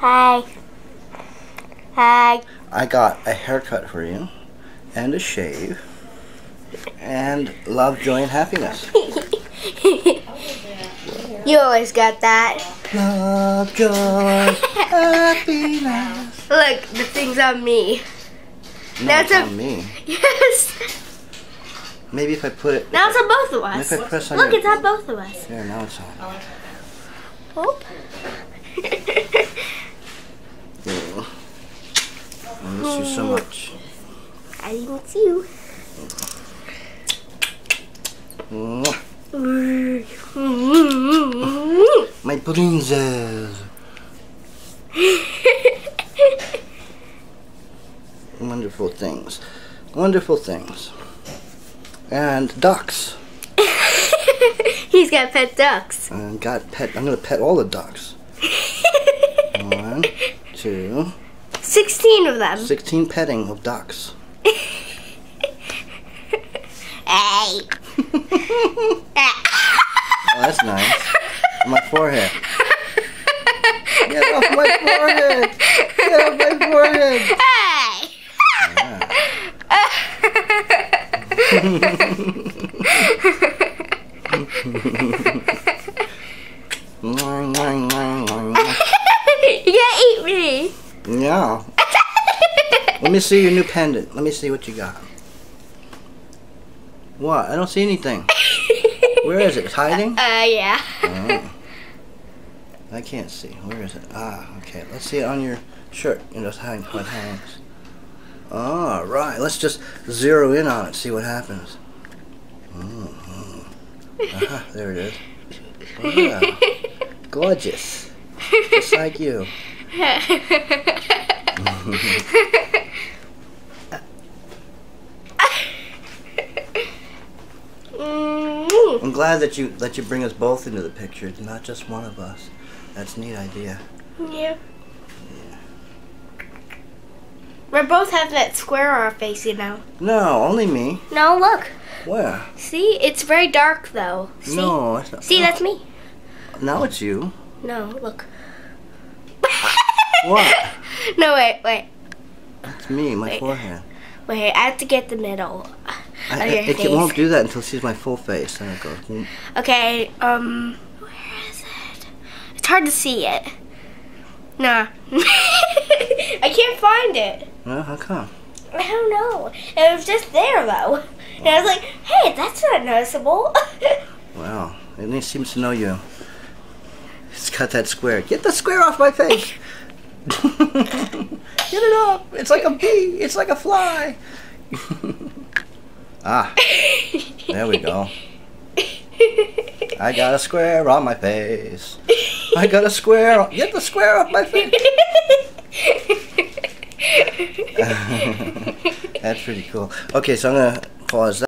Hi. Hi. I got a haircut for you, and a shave, and love, joy, and happiness. You always got that. Love, joy, happiness. Look, the thing's on me. No, That's it's on me. Yes. Maybe if I put it... Now it's on both of us. If I press on Look, your... it's on both of us. There, now it's on. Oh. I miss you so much. I miss you. My princess. Wonderful things. Wonderful things. And ducks. He's got pet ducks. I'm gonna pet all the ducks. 1, 2. 16 of them. 16 petting of ducks. Hey. Oh, that's nice. On my forehead. Get off my forehead! Get off my forehead! Hey. You gotta eat me. Yeah. Let me see your new pendant. Let me see what you got. What? I don't see anything. Where is it? It's hiding? Yeah. Oh. I can't see. Where is it? Ah, okay. Let's see it on your shirt. You know, what hangs. All right. Let's just zero in on it. See what happens. Aha, there it is. Wow. Gorgeous. Just like you. I'm glad that you bring us both into the picture, not just one of us. That's a neat idea. Yeah. We both have that square on our face, you know. No, only me. No, look. Where? See, it's very dark though. See? No, that's not. See, that's me. Now it's you. No, look. What? No, wait. That's me, my forehead. Wait, I have to get the middle of your face. It won't do that until it sees my full face. Then it goes. Okay, where is it? It's hard to see it. Nah. I can't find it. Well, how come? I don't know. It was just there though. And I was like, hey, that's not noticeable. Wow, it seems to know you. It's got that square. Get the square off my face. Get it off. It's like a bee. It's like a fly. Ah, there we go. I got a square on my face. I got a square. Get the square off my face. That's pretty cool. Okay, so I'm gonna pause that.